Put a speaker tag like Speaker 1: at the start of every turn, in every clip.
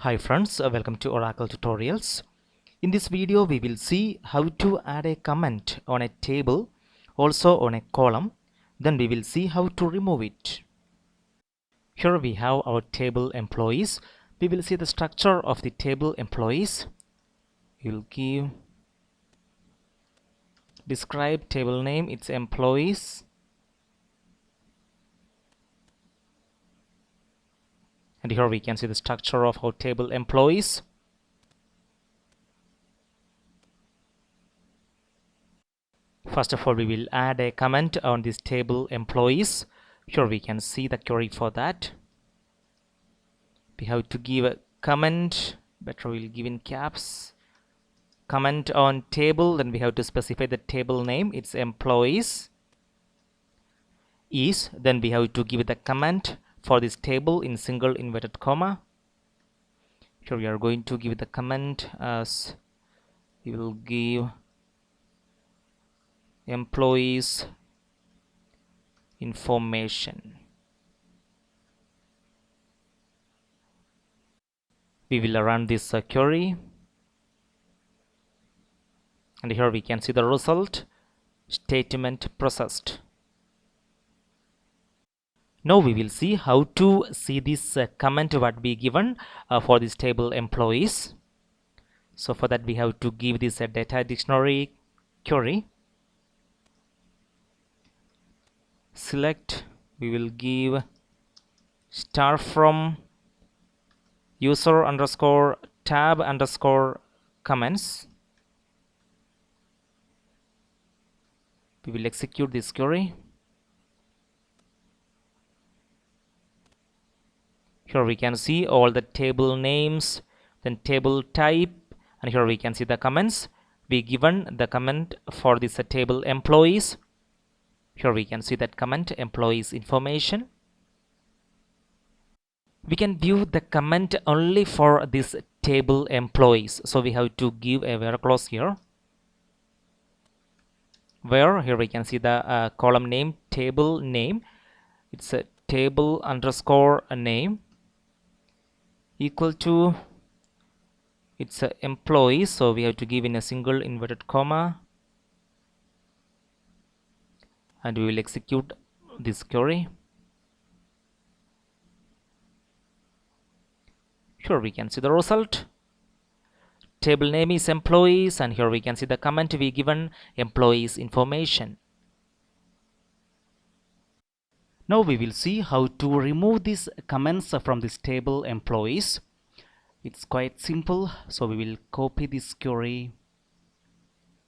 Speaker 1: Hi friends, welcome to Oracle Tutorials. In this video we will see how to add a comment on a table, also on a column. Then we will see how to remove it. Here we have our table employees. We will see the structure of the table employees. We will give describe table name, its employees. And here we can see the structure of our table employees. First of all, we will add a comment on this table employees. Here we can see the query for that. We have to give a comment, better we'll give in caps. Comment on table, then we have to specify the table name, its employees is, then we have to give the comment for this table in single inverted comma. Here we are going to give the comment as we will give employees information. We will run this query, and here we can see the result, statement processed. Now we will see how to see this comment what we given for this table employees. So for that we have to give this a data dictionary query. Select, we will give star from user underscore tab underscore comments. We will execute this query. Here we can see all the table names, then table type, and here we can see the comments. We given the comment for this table employees. Here we can see that comment employees information. We can view the comment only for this table employees. So we have to give a where clause here. Where here we can see the column name, table name. It's a table underscore a name equal to it's a employee, so we have to give in a single inverted comma, and we will execute this query. Here we can see the result, table name is employees, and here we can see the comment we given employees information. Now we will see how to remove these comments from this table employees. It's quite simple, so we will copy this query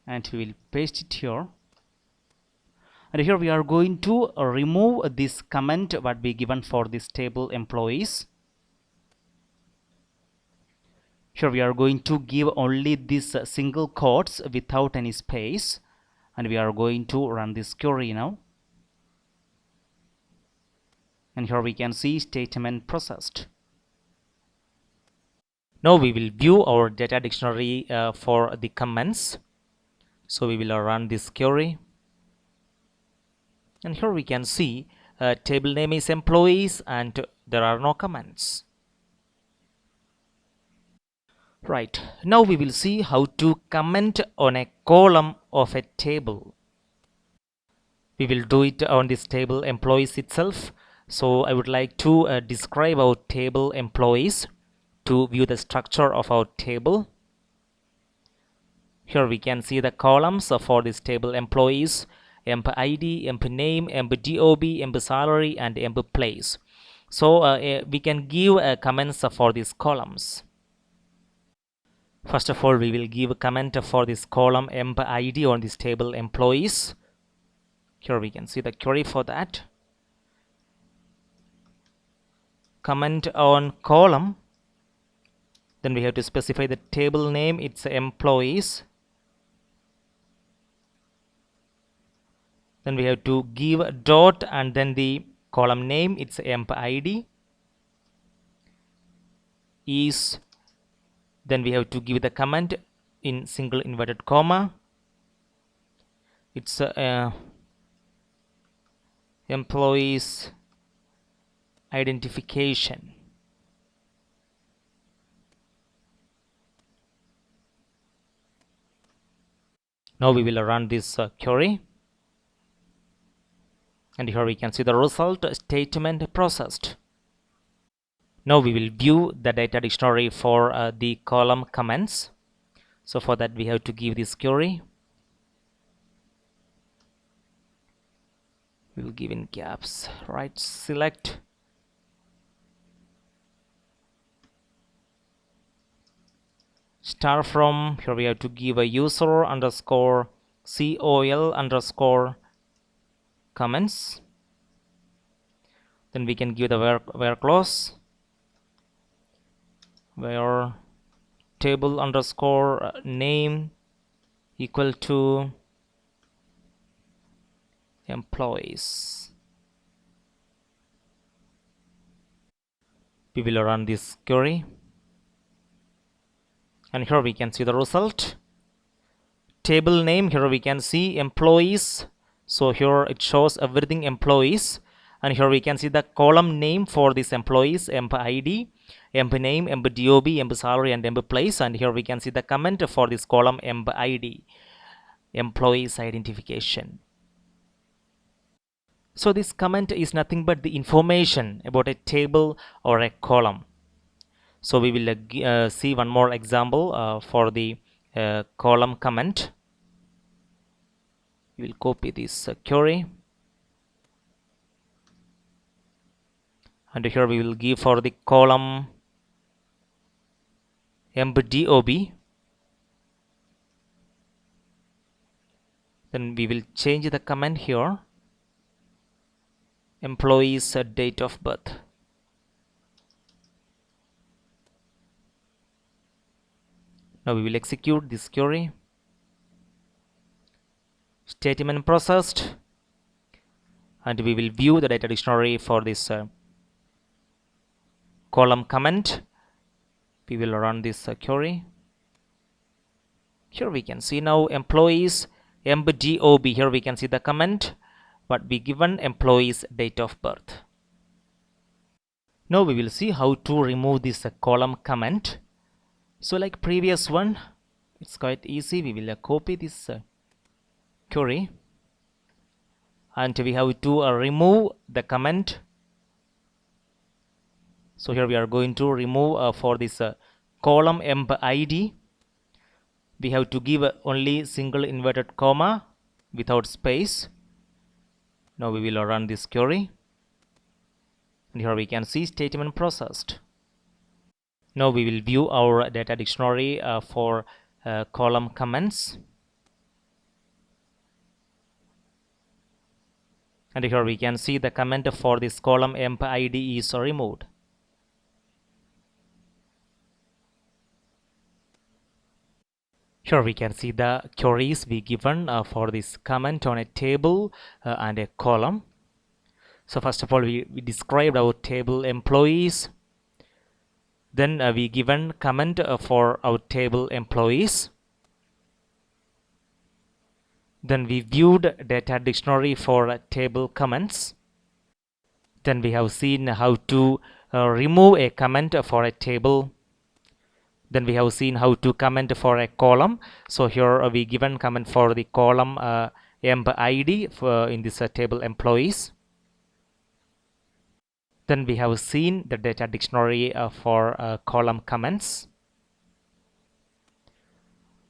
Speaker 1: and we will paste it here, and here we are going to remove this comment what we given for this table employees. Here we are going to give only this single quotes without any space, and we are going to run this query now. And here we can see statement processed. Now we will view our data dictionary for the comments. So we will run this query. And here we can see table name is employees and there are no comments. Right, now we will see how to comment on a column of a table. We will do it on this table employees itself. So I would like to describe our table employees to view the structure of our table. Here we can see the columns for this table employees: emp id, emp name, emp dob, emp salary, and emp place. So we can give comments for these columns. First of all, we will give a comment for this column emp id on this table employees. Here we can see the query for that. Comment on column, then we have to specify the table name, it's employees. Then we have to give a dot and then the column name, it's emp id is, then we have to give the comment in single inverted comma, it's employees identification. Now we will run this query, and here we can see the result statement processed. Now we will view the data dictionary for the column comments. So for that we have to give this query. We will give in caps, right, select star from. Here we have to give a user underscore col underscore comments. Then we can give the where clause, where table underscore name equal to employees. We will run this query, and here we can see the result. Table name, here we can see employees, so here it shows everything employees, and here we can see the column name for these employees, emp id, emp name, emp dob, emp salary, and emp place. And here we can see the comment for this column emp id, employees identification. So this comment is nothing but the information about a table or a column. So we will see one more example for the column comment. We will copy this query, and here we will give for the column emp dob. Then we will change the comment here, employees date of birth. Now we will execute this query. Statement processed, and we will view the data dictionary for this column comment. We will run this query. Here we can see now employees emp dob. Here we can see the comment, but we given employees date of birth. Now we will see how to remove this column comment. So like previous one, it's quite easy. We will copy this query, and we have to remove the comment. So here we are going to remove for this column emp id. We have to give only single inverted comma without space. Now we will run this query, and here we can see statement processed. Now we will view our data dictionary for column comments, and here we can see the comment for this column emp id is removed. Here we can see the queries we given for this comment on a table and a column. So first of all, we described our table employees. Then we given comment for our table employees. Then we viewed data dictionary for table comments. Then we have seen how to remove a comment for a table. Then we have seen how to comment for a column. So here we given comment for the column emp id in this table employees. Then we have seen the data dictionary for column comments.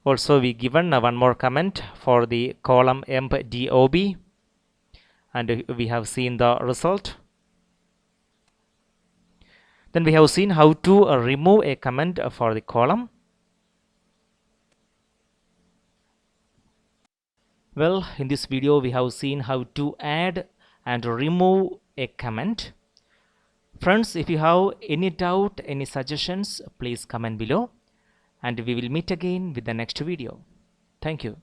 Speaker 1: Also we given one more comment for the column emp dob, and we have seen the result. Then we have seen how to remove a comment for the column. Well, in this video we have seen how to add and remove a comment. Friends, if you have any doubt, any suggestions, please comment below, and we will meet again with the next video. Thank you.